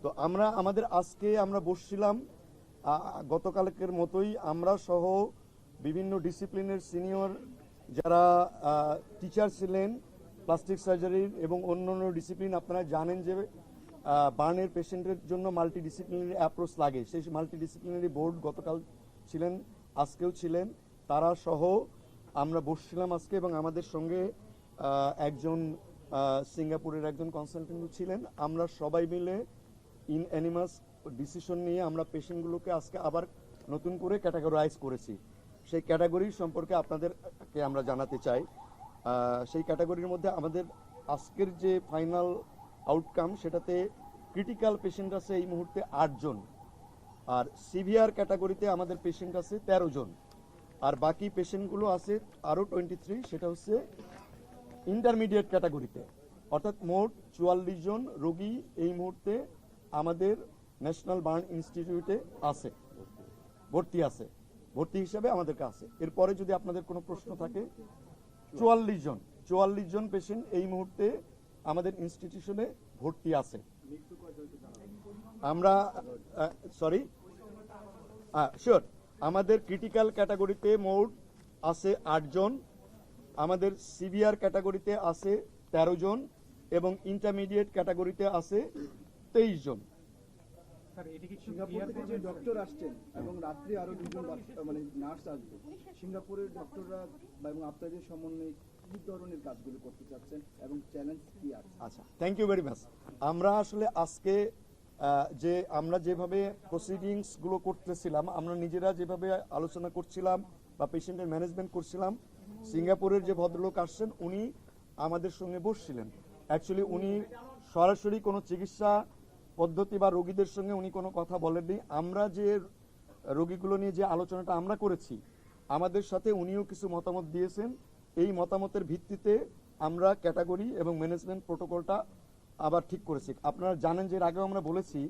তো আমাদের আজকে আমরা বসছিলাম গতকালকের মতোই, আমরা সহ বিভিন্ন ডিসিপ্লিনের সিনিয়র যারা টিচার ছিলেন প্লাস্টিক সার্জারির এবং অন্যান্য ডিসিপ্লিন। আপনারা জানেন যে বার্নের পেশেন্টের জন্য মাল্টি ডিসিপ্লিনারি অ্যাপ্রোচ লাগে, সেই মাল্টি ডিসিপ্লিনারি বোর্ড গতকাল ছিলেন, আজকেও ছিলেন, তারা সহ আমরা বসছিলাম আজকে। এবং আমাদের সঙ্গে একজন সিঙ্গাপুরের একজন কনসালটেন্ট ছিলেন। আমরা সবাই মিলে ইন অ্যানিমাস ডিসিশন নিয়ে আমরা পেশেন্টগুলোকে আজকে আবার নতুন করে ক্যাটাগরাইজ করেছি। সেই ক্যাটাগরি সম্পর্কে আপনাদেরকে আমরা জানাতে চাই। সেই ক্যাটাগরির মধ্যে আমাদের আজকের যে ফাইনাল আউটকাম, সেটাতে ক্রিটিক্যাল পেশেন্ট আছে এই মুহূর্তে 8 জন, আর সিভিয়ার ক্যাটাগরিতে আমাদের পেশেন্ট আছে 13 জন, আর বাকি পেশেন্টগুলো আছে আরও 23, সেটা হচ্ছে ইন্টারমিডিয়েট ক্যাটাগরিতে। অর্থাৎ মোট 44 জন রোগী এই মুহূর্তে আমাদের ন্যাশনাল বার্ন ইনস্টিটিউটে আছে, ভর্তি হিসাবে আমাদেরকে আছে। এরপরে যদি আপনাদের কোনো প্রশ্ন থাকে, 44 জন পেশেন্ট এই মুহূর্তে আমাদের ইনস্টিটিউশনে ভর্তি আছে। আমরা শিওর, আমাদের ক্রিটিক্যাল ক্যাটাগরিতে মোট আছে 8 জন, আমাদের সিভিয়ার ক্যাটাগরিতে আছে 13 জন এবং ইন্টারমিডিয়েট ক্যাটাগরিতে আছে 23 জন। সিঙ্গাপুর থেকে যে ডক্টর আসছেন এবং রাত্রে আরো 2 জন মানে নার্স আসবে, সিঙ্গাপুরের ডক্টররা এবং আপনাদের সমন্বয়ে কি ধরনের কাজগুলো করতে চাচ্ছেন এবং চ্যালেঞ্জ কি আছে? আচ্ছা, থ্যাংক ইউ ভেরি মাচ। আমরা আসলে আজকে আমরা যেভাবে প্রসিডিংসগুলো করতেছিলাম, আমরা নিজেরা যেভাবে আলোচনা করছিলাম বা পেশেন্টের ম্যানেজমেন্ট করছিলাম, সিঙ্গাপুরের যে ভদ্রলোক আসছেন উনি আমাদের সঙ্গে বসছিলেন। অ্যাকচুয়ালি উনি সরাসরি কোনো চিকিৎসা পদ্ধতি বা রোগীদের সঙ্গে উনি কোনো কথা বলেননি। আমরা যে রোগীগুলো নিয়ে যে আলোচনাটা আমরা করেছি, আমাদের সাথে উনিও কিছু মতামত দিয়েছেন। এই মতামতের ভিত্তিতে আমরা ক্যাটাগরি এবং ম্যানেজমেন্ট প্রোটোকলটা আবার ঠিক করেছি। আপনারা জানেন যে এর আগেও আমরা বলেছি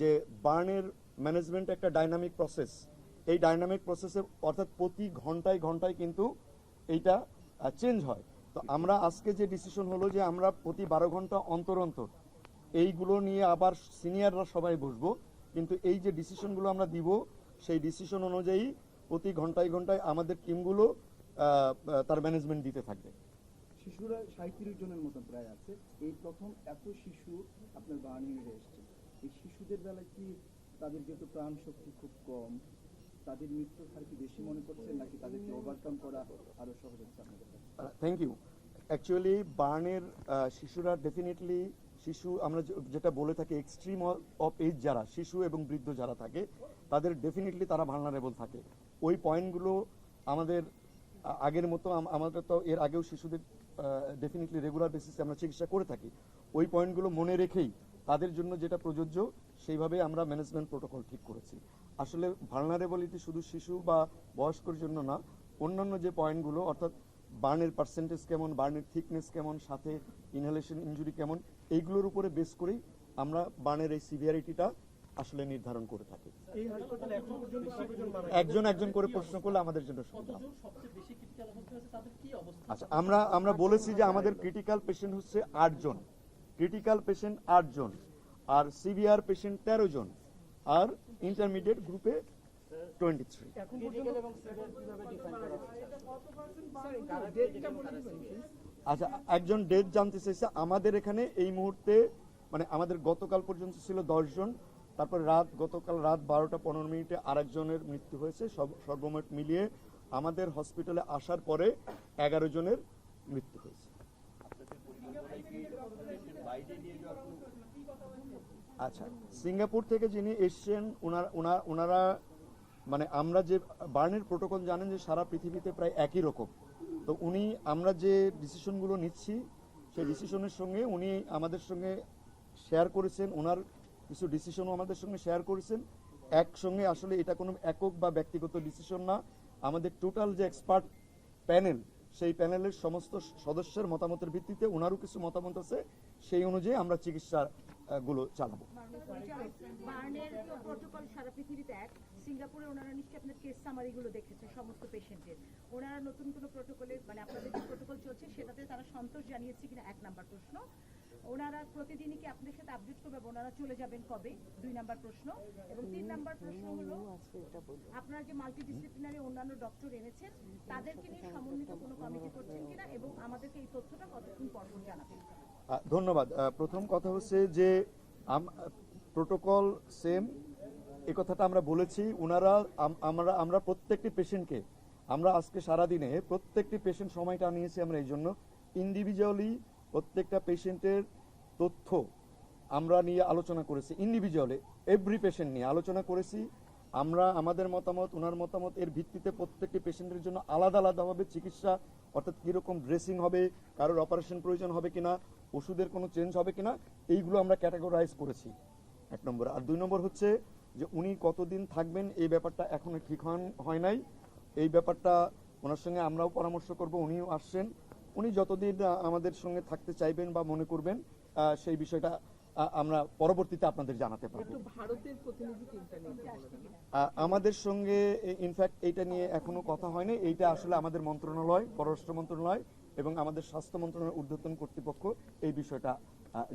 যে বার্নের ম্যানেজমেন্ট একটা ডাইনামিক প্রসেস। এই ডাইনামিক প্রসেসে অর্থাৎ প্রতি ঘন্টায় ঘন্টায় কিন্তু এইটা চেঞ্জ হয়। তো আমরা আজকে যে ডিসিশন হলো যে আমরা প্রতি 12 ঘন্টা অন্তর অন্তর এইগুলো নিয়ে আবার সিনিয়ররা সবাই বসবো, কিন্তু এই যে ডিসিশনগুলো আমরা দিব সেই ডিসিশন অনুযায়ী প্রতি ঘন্টায় ঘন্টায় আমাদের টিমগুলো তার ম্যানেজমেন্ট দিতে থাকবে। শিশুরা 37 জনের মতো প্রায় আছে। এই প্রথম এত শিশু আপনার বার্নিংয়ে এসছে। এই শিশুদের বেলায় কি তাদের যেহেতু প্রাণ শক্তি খুব কম, তাদের মৃত্যুর হার কি বেশি মনে করছেন নাকি তাদেরকে ওভারকাম করা আরো সহজ হচ্ছে আপনাদের কাছে? Thank you. অ্যাকচুয়ালি বার্নের শিশুরা ডেফিনেটলি আমরা যেটা বলে থাকি এক্সট্রিম অফ এজ যারা শিশু এবং বৃদ্ধ যারা থাকে তাদের ডেফিনেটলি তারা ভালনারেবল থাকে। ওই পয়েন্টগুলো আমাদের আগের মতো আমাদের তো এর আগেও শিশুদের ডেফিনেটলি রেগুলার বেসিসে আমরা চিকিৎসা করে থাকি। ওই পয়েন্টগুলো মনে রেখেই তাদের জন্য যেটা প্রযোজ্য সেইভাবে আমরা ম্যানেজমেন্ট প্রোটোকল ঠিক করেছি। আসলে ভালনারেবলিটি শুধু শিশু বা বয়স্কর জন্য না, অন্যান্য যে পয়েন্টগুলো অর্থাৎ বার্নের পার্সেন্টেজ কেমন, বার্নের থিকনেস কেমন, সাথে ইনহেলেশন ইনজুরি কেমন, এইগুলোর উপরে বেস করেই আমরা বার্নের এই সিভিয়ারিটিটা আসলে নির্ধারণ করে থাকি। একজন করে প্রশ্ন করলে আমাদের জন্য সুবিধা। আচ্ছা, আমরা বলেছি যে আমাদের ক্রিটিক্যাল পেশেন্ট হচ্ছে 8 জন, ক্রিটিক্যাল পেশেন্ট 8 জন, আর সিভিয়ার পেশেন্ট 13 জন, আর ইন্টারমিডিয়েট গ্রুপে 23। আচ্ছা, একজন ডেথ জানতে চাইছে। আমাদের এখানে এই মুহূর্তে মানে আমাদের গতকাল পর্যন্ত ছিল 10 জন, তারপর গতকাল রাত 12টা 15 মিনিটে আরেকজনের মৃত্যু হয়েছে। সর্বমোট মিলিয়ে আমাদের হসপিটালে আসার পরে 11 জনের মৃত্যু হয়েছে। আচ্ছা, সিঙ্গাপুর থেকে যিনি এসছেন ওনারা মানে আমরা যে বার্নের প্রোটোকল জানেন যে সারা পৃথিবীতে প্রায় একই রকম। তো আমরা যে ডিসিশনগুলো নিচ্ছি সেই ডিসিশনের সঙ্গে উনি আমাদের সঙ্গে শেয়ার করেছেন, ওনার কিছু ডিসিশনও আমাদের সঙ্গে শেয়ার করেছেন। একসঙ্গে আসলে এটা কোনো একক বা ব্যক্তিগত ডিসিশন না, আমাদের টোটাল যে এক্সপার্ট প্যানেল সেই প্যানেলের সমস্ত সদস্যের মতামতের ভিত্তিতে ওনারও কিছু মতামত আছে, সেই অনুযায়ী আমরা চিকিৎসা গুলো চালাবো। বার্নের প্রোটোকল সারা পৃথিবীতে এক। সিঙ্গাপুরে ওনারা নিশ্চয়ই আপনার কেস সামারিগুলো দেখেছে সমস্ত পেশেন্টের। ওনারা নতুন কোনো প্রোটোকলে মানে আপনাদের যে প্রোটোকল চলছে সেটাতে তারা সন্তোষ জানিয়েছে কিনা, 1 নাম্বার প্রশ্ন। ওনারা প্রতিদিনই কি আপনাদের সাথে আপডেট করবে, ওনারা চলে যাবেন কবে? 2 নাম্বার প্রশ্ন। এবং 3 নাম্বার প্রশ্ন হলো, আপনারা যে মাল্টিডিসিপ্লিনারি অন্যান্য ডক্টর এনেছেন তাদেরকে নিয়ে সমন্বিত কোনো কমিটি করছেন কিনা, এবং আমাদেরকে এই তথ্যটা কতক্ষণ পর পর জানাবেন? ধন্যবাদ। প্রথম কথা হচ্ছে যে প্রোটোকল সেম, এই কথাটা আমরা বলেছি। আমরা প্রত্যেকটি পেশেন্টকে, আমরা আজকে সারাদিনে প্রত্যেকটি পেশেন্ট সময়টা নিয়েছি আমরা এই জন্য ইন্ডিভিজুয়ালি প্রত্যেকটা পেশেন্টের তথ্য আমরা নিয়ে আলোচনা করেছি, ইন্ডিভিজুয়ালি এভরি পেশেন্ট নিয়ে আলোচনা করেছি। আমরা আমাদের মতামত, ওনার মতামত, এর ভিত্তিতে প্রত্যেকটি পেশেন্টের জন্য আলাদা আলাদাভাবে চিকিৎসা, অর্থাৎ কীরকম ড্রেসিং হবে, কারোর অপারেশন প্রয়োজন হবে কিনা, ওষুধের কোনো চেঞ্জ হবে কিনা, এইগুলো আমরা ক্যাটাগরাইজ করেছি, 1 নম্বর। আর 2 নম্বর হচ্ছে যে উনি কতদিন থাকবেন এই ব্যাপারটা এখনো ঠিক হয় নাই। এই ব্যাপারটা ওনার সঙ্গে আমরাও পরামর্শ করব, উনিও আসছেন। উনি যতদিন আমাদের সঙ্গে থাকতে চাইবেন বা মনে করবেন সেই বিষয়টা আমরা পরবর্তীতে আপনাদের জানাতে পারবো। ভারতের প্রতিনিধি চিন্তা নিয়ে আমাদের সঙ্গে ইনফ্যাক্ট এইটা নিয়ে এখনো কথা হয়নি। এইটা আসলে আমাদের মন্ত্রণালয়, পররাষ্ট্র মন্ত্রণালয় এবং আমাদের স্বাস্থ্য মন্ত্রণালয়ের ঊর্ধ্বতন কর্তৃপক্ষ এই বিষয়টা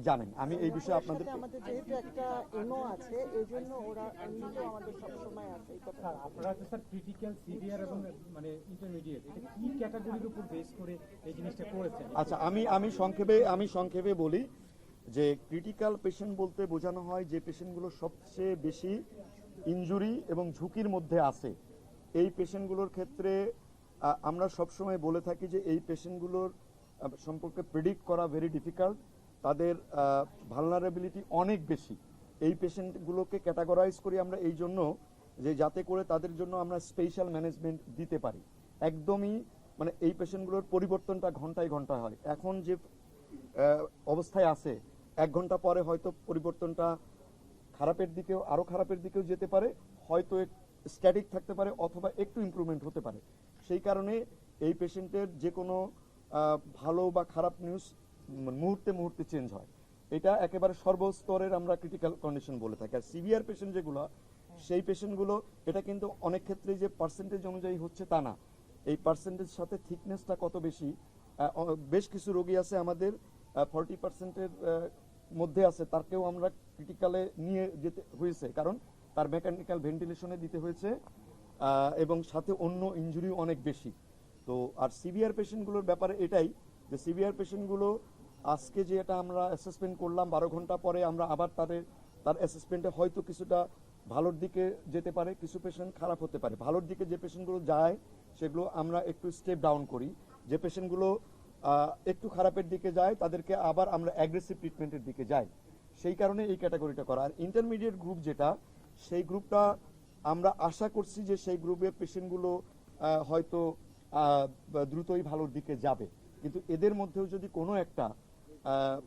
জানেন। আমি এই বিষয়ে আপনাদের আমাদের যেহেতু একটা এমও আছে, এই জন্য ওরা নিজেও আমাদের সবসময় আছে এই কথা। আপনারা তো স্যার ক্রিটিক্যাল, সিভিয়ার এবং মানে ইন্টারমিডিয়েট, এটা কি ক্যাটাগরির উপর বেস করে এই জিনিসটা করেছেন? আচ্ছা, আমি সংক্ষেপে বলি যে ক্রিটিক্যাল পেশেন্ট বলতে বোঝানো হয় যে পেশেন্টগুলো সবচেয়ে বেশি ইনজুরি এবং ঝুঁকির মধ্যে আছে। এই পেশেন্টগুলোর ক্ষেত্রে আমরা সবসময় বলে থাকি যে এই পেশেন্টগুলোর সম্পর্কে প্রেডিক্ট করা ভেরি ডিফিকাল্ট, তাদের ভালনারেবিলিটি অনেক বেশি। এই পেশেন্টগুলোকে ক্যাটাগরাইজ করি আমরা এই জন্য যে যাতে করে তাদের জন্য আমরা স্পেশাল ম্যানেজমেন্ট দিতে পারি। একদমই মানে এই পেশেন্টগুলোর পরিবর্তনটা ঘন্টায় ঘন্টায় হয়। এখন যে অবস্থায় আছে 1 ঘন্টা পরে হয়তো পরিবর্তনটা আরো খারাপের দিকেও যেতে পারে, হয়তো স্ট্যাটিক থাকতে পারে, অথবা একটু ইমপ্রুভমেন্ট হতে পারে। সেই কারণে এই পেশেন্টের যে কোনো ভালো বা খারাপ নিউজ মুহূর্তে চেঞ্জ হয়। এটা একেবারে সর্বস্তরের আমরা ক্রিটিক্যাল কন্ডিশন বলে থাকি। আর সিভিয়ার পেশেন্ট যেগুলো, সেই পেশেন্টগুলো এটা কিন্তু অনেক ক্ষেত্রে যে পার্সেন্টেজ অনুযায়ী হচ্ছে তা না, এই পার্সেন্টেজ সাথে থিকনেসটা কত বেশি। বেশ কিছু রোগী আছে আমাদের 40%-এর মধ্যে আছে, তারকেও আমরা ক্রিটিক্যালে নিয়ে যেতে হয়েছে, কারণ তার মেকানিক্যাল ভেন্টিলেশনে দিতে হয়েছে এবং সাথে অন্য ইনজুরিও অনেক বেশি। তো আর সিভিয়ার পেশেন্টগুলোর ব্যাপারে এটাই যে সিভিয়ার পেশেন্টগুলো আজকে যে এটা আমরা অ্যাসেসমেন্ট করলাম, 12 ঘন্টা পরে আমরা আবার তার অ্যাসেসমেন্টে হয়তো কিছুটা ভালোর দিকে যেতে পারে, কিছু পেশেন্ট খারাপ হতে পারে। ভালোর দিকে যে পেশেন্টগুলো যায় সেগুলো আমরা একটু স্টেপ ডাউন করি, যে পেশেন্টগুলো একটু খারাপের দিকে যায় তাদেরকে আবার আমরা অ্যাগ্রেসিভ ট্রিটমেন্টের দিকে যাই। সেই কারণে এই ক্যাটাগরিটা করা। আর ইন্টারমিডিয়েট গ্রুপ যেটা, সেই গ্রুপটা আমরা আশা করছি যে সেই গ্রুপের পেশেন্টগুলো হয়তো দ্রুতই ভালোর দিকে যাবে, কিন্তু এদের মধ্যেও যদি কোনো একটা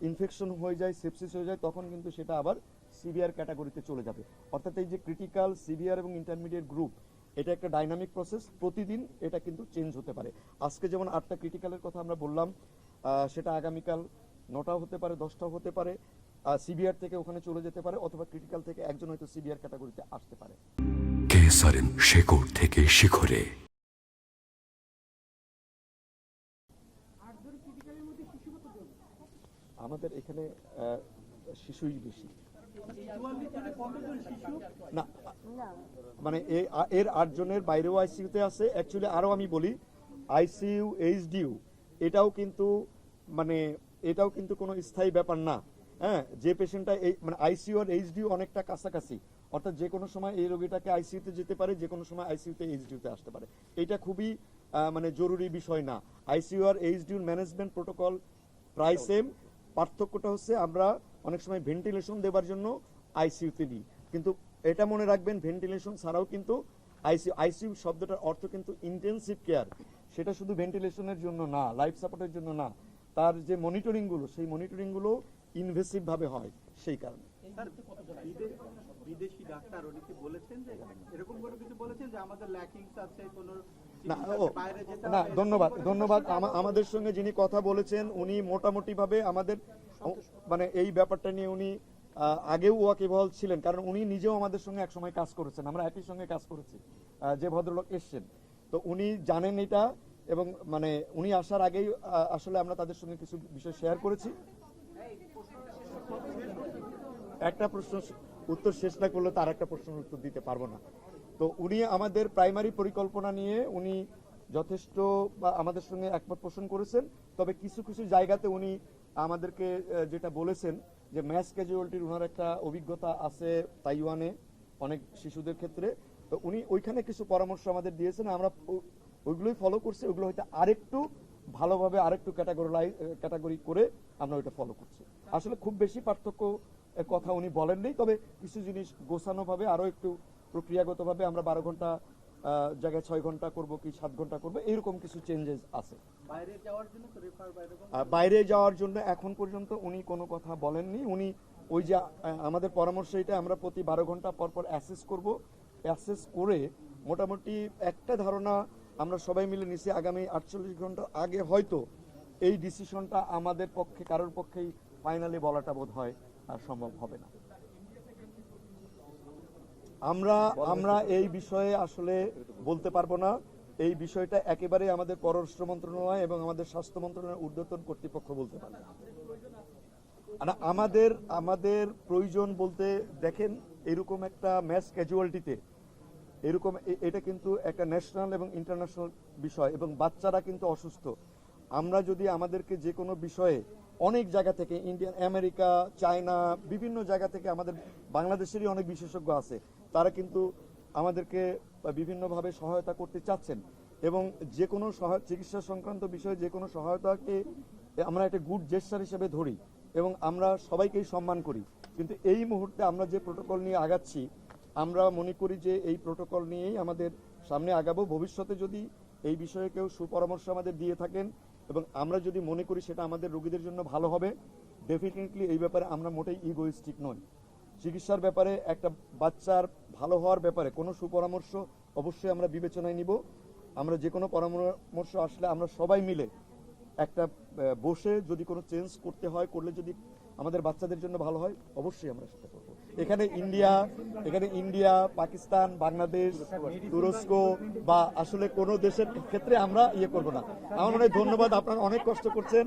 ইনফেকশন হয়ে যায়, সেপসিস হয়ে যায়, তখন কিন্তু সেটা আবার সিভিয়ার ক্যাটাগরিতে চলে যাবে। অর্থাৎ এই যে ক্রিটিক্যাল, সিভিয়ার এবং ইন্টারমিডিয়েট গ্রুপ, এটা একটা ডাইনামিক প্রসেস, প্রতিদিন এটা কিন্তু চেঞ্জ হতে পারে। আজকে যেমন 8টা ক্রিটিক্যালের কথা আমরা বললাম, সেটা আগামীকাল 9টাও হতে পারে, 10টাও হতে পারে। সিভিয়ার থেকে ওখানে চলে যেতে পারে, অথবা ক্রিটিক্যাল থেকে একজন হয়তো সিভিয়ার ক্যাটাগরিতে আসতে পারে। কেসারেন শেকড় থেকে শিখরে। আমাদের এখানে শিশুই বেশি না, মানে এর 8 জনের বাইরেও আইসিইউতে আছে। অ্যাকচুয়ালি আরো আমি বলি, আইসিইউ, এইচডিইউ এটাও কিন্তু কোনো স্থায়ী ব্যাপার না। হ্যাঁ, যে পেশেন্টটা মানে আইসিইউ আর এইচডিইউ অনেকটা কাছাকাছি, অর্থাৎ যে কোনো সময় এই রোগীটাকে আইসিইউতে যেতে পারে, যে কোনো সময় আইসিইউতে এইচডিইউতে আসতে পারে। এটা খুবই মানে জরুরি বিষয় না। আইসিইউ আর এইচডিইউর ম্যানেজমেন্ট প্রোটোকল প্রায় সেম। পার্থক্যটা হচ্ছে আমরা অনেক সময় ভেন্টিলেশন দেওয়ার জন্য আইসিইউতে নিই, কিন্তু এটা মনে রাখবেন ভেন্টিলেশন ছাড়াও কিন্তু আইসিইউ শব্দটার অর্থ কিন্তু ইন্টেনসিভ কেয়ার। সেটা শুধু ভেন্টিলেশনের জন্য না, লাইফ সাপোর্টের জন্য না, তার যে মনিটরিংগুলো, সেই মনিটরিংগুলো ইনভেসিভ ভাবে হয়। সেই কারণে বিদেশি ডাক্তার অনেকে বলেছেন যে এরকম করে কিছু বলেছেন যে আমাদের ল্যাকিংস আছে কোনো না, ধন্যবাদ। আমাদের সঙ্গে যিনি কথা বলেছেন উনি মোটামুটি ভাবে আমাদের মানে এই ব্যাপারটা নিয়ে উনি আগেও ওয়াকিবহাল ছিলেন, কারণ উনি নিজেও আমাদের সঙ্গে একসময় কাজ করেছেন, আমরা একই সঙ্গে কাজ করেছি। যে ভদ্রলোক এসছেন, তো উনি জানেন এটা, এবং মানে উনি আসার আগেই আসলে আমরা তাদের সঙ্গে কিছু বিষয় শেয়ার করেছি। একটা প্রশ্ন উত্তর শেষ না করলে তার একটা প্রশ্নের উত্তর দিতে পারবো না। তো উনি আমাদের প্রাইমারি পরিকল্পনা নিয়ে উনি যথেষ্ট বা আমাদের সঙ্গে একমত পোষণ করেছেন। তবে কিছু কিছু জায়গাতে উনি আমাদেরকে যেটা বলেছেন যে ম্যাস ক্যাজুয়ালিটির ওনার একটা অভিজ্ঞতা আছে তাইওয়ানে অনেক শিশুদের ক্ষেত্রে। তো উনি ওইখানে কিছু পরামর্শ আমাদের দিয়েছেন, আমরা ওইগুলোই ফলো করছি। ওইগুলো হয়তো আরেকটু ভালোভাবে আরেকটু ক্যাটাগরি করে আমরা ওইটা ফলো করছি। আসলে খুব বেশি পার্থক্য কথা উনি বলেননি, তবে কিছু জিনিস গোছানোভাবে আরো একটু প্রক্রিয়াগতভাবে আমরা 12 ঘন্টা জায়গায় 6 ঘন্টা করব কি 7 ঘন্টা করব, এরকম কিছু চেঞ্জেস আছে। বাইরে যাওয়ার জন্য এখন পর্যন্ত উনি কোনো কথা বলেননি। উনি ওই যে আমাদের পরামর্শ এটা আমরা প্রতি 12 ঘন্টা পর পর অ্যাসেস করব, অ্যাসেস করে মোটামুটি একটা ধারণা আমরা সবাই মিলে নিছি আগামী 48 ঘন্টা আগে হয়তো এই ডিসিশনটা আমাদের পক্ষে কারোর পক্ষেই ফাইনালি বলাটা বোধ হয় সম্ভব হবে না। আমরা এই বিষয়ে আসলে বলতে পারবো না। এই বিষয়টা একেবারে আমাদের পররাষ্ট্র মন্ত্রণালয় এবং আমাদের স্বাস্থ্য মন্ত্রণালয়ের ঊর্ধ্বতন কর্তৃপক্ষ বলতে পারবে। আমাদের প্রয়োজন বলতে দেখেন এরকম একটা ম্যাস ক্যাজুয়ালিটিতে এরকম এটা কিন্তু একটা ন্যাশনাল এবং ইন্টারন্যাশনাল বিষয় এবং বাচ্চারা কিন্তু অসুস্থ। আমরা যদি আমাদেরকে যে কোনো বিষয়ে অনেক জায়গা থেকে ইন্ডিয়া, আমেরিকা, চায়না, বিভিন্ন জায়গা থেকে আমাদের বাংলাদেশেরই অনেক বিশেষজ্ঞ আছে, তারা কিন্তু আমাদেরকে বিভিন্নভাবে সহায়তা করতে চাচ্ছেন এবং যে কোনো চিকিৎসা সংক্রান্ত বিষয়ে যে কোনো সহায়তাকে আমরা একটা গুড জেস্টার হিসেবে ধরি এবং আমরা সবাইকেই সম্মান করি। কিন্তু এই মুহূর্তে আমরা যে প্রোটোকল নিয়ে আগাচ্ছি, আমরা মনে করি যে এই প্রোটোকল নিয়েই আমাদের সামনে আগাবো। ভবিষ্যতে যদি এই বিষয়ে কেউ সুপরামর্শ আমাদের দিয়ে থাকেন এবং আমরা যদি মনে করি সেটা আমাদের রোগীদের জন্য ভালো হবে, ডেফিনেটলি এই ব্যাপারে আমরা মোটেই ইগোইস্টিক নই। চিকিৎসার ব্যাপারে একটা বাচ্চার ভালো হওয়ার ব্যাপারে কোনো সুপরামর্শ অবশ্যই আমরা বিবেচনায় নিব। আমরা যে কোনো পরামর্শ আসলে আমরা সবাই মিলে একটা বসে যদি কোনো চেঞ্জ করতে হয়, করলে যদি আমাদের বাচ্চাদের জন্য ভালো হয়, অবশ্যই আমরা সেটা করব। এখানে ইন্ডিয়া, পাকিস্তান, বাংলাদেশ, তুরস্ক বা আসলে কোনো দেশের ক্ষেত্রে আমরা ইয়ে করব না। আমার মনে হয় ধন্যবাদ, আপনারা অনেক কষ্ট করছেন।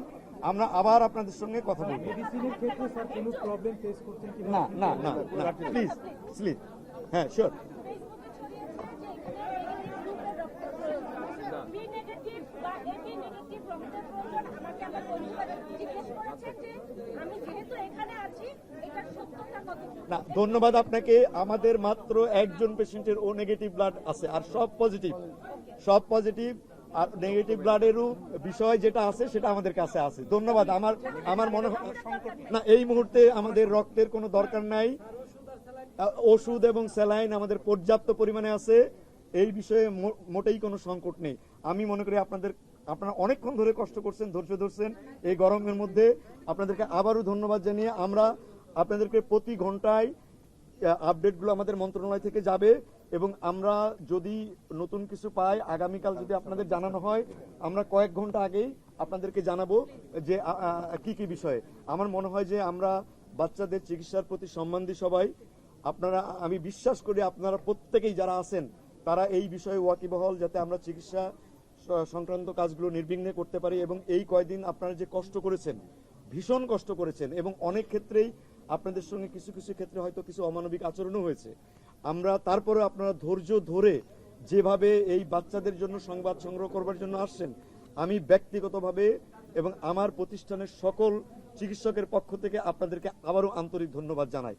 আমরা আবার আপনাদের সঙ্গে কথা বলবো। মেডিসিনের ক্ষেত্রে স্যার কোনো প্রবলেম ফেস করছেন কি না না না না প্লিজ স্লিপ। হ্যাঁ শিওর। না ধন্যবাদ আপনাকে। আমাদের মাত্র একজন পেশেন্টের ও নেগেটিভ ব্লাড আছে আর সব পজিটিভ আর নেগেটিভ ব্লাডেরও বিষয় যেটা আছে সেটা আমাদের কাছে আছে। ধন্যবাদ। আমার মনে হয় না এই মুহূর্তে আমাদের রক্তের কোনো দরকার নাই। ওষুধ এবং স্যালাইন আমাদের পর্যাপ্ত পরিমাণে আছে। এই বিষয়ে মোটেই কোনো সংকট নেই। আমি মনে করি আপনারা অনেকক্ষণ ধরে কষ্ট করছেন, ধৈর্য ধরছেন এই গরমের মধ্যে। আপনাদেরকে আবারও ধন্যবাদ জানিয়ে আমরা আপনাদেরকে প্রতি ঘন্টায় আপডেটগুলো আমাদের মন্ত্রণালয় থেকে যাবে এবং আমরা যদি নতুন কিছু পাই আগামীকাল যদি আপনাদের জানানো হয়, আমরা কয়েক ঘন্টা আগেই আপনাদেরকে জানাবো যে কি কি বিষয়ে। আমার মনে হয় যে আমরা বাচ্চাদের চিকিৎসার প্রতি সম্মান দিই সবাই। আমি বিশ্বাস করি আপনারা প্রত্যেকেই যারা আছেন তারা এই বিষয়ে ওয়াকিবহাল, যাতে আমরা চিকিৎসা সংক্রান্ত কাজগুলো নির্বিঘ্নে করতে পারি। এবং এই কয়দিন আপনারা যে কষ্ট করেছেন, ভীষণ কষ্ট করেছেন এবং অনেক ক্ষেত্রেই আপনাদের সঙ্গে কিছু কিছু ক্ষেত্রে হয়তো কিছু অমানবিক আচরণও হয়েছে। আমরা তারপরে আপনারা ধৈর্য ধরে যেভাবে এই বাচ্চাদের জন্য সংবাদ সংগ্রহ করবার জন্য আসছেন, আমি ব্যক্তিগতভাবে এবং আমার প্রতিষ্ঠানের সকল চিকিৎসকের পক্ষ থেকে আপনাদেরকে আবারও আন্তরিক ধন্যবাদ জানাই।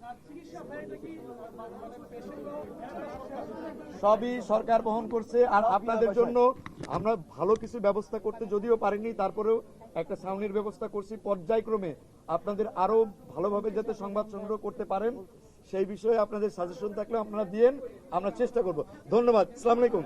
সবই সরকার বহন করছে আর আপনাদের জন্য আমরা ভালো কিছু ব্যবস্থা করতে যদিও পারিনি, তারপরেও একটা ছাউনির ব্যবস্থা করছি। পর্যায়ক্রমে আপনাদের আরো ভালোভাবে যাতে সংবাদ সংগ্রহ করতে পারেন সেই বিষয়ে আপনাদের সাজেশন থাকলে আপনারা দিয়েন, আমরা চেষ্টা করব। ধন্যবাদ। আসসালামু আলাইকুম।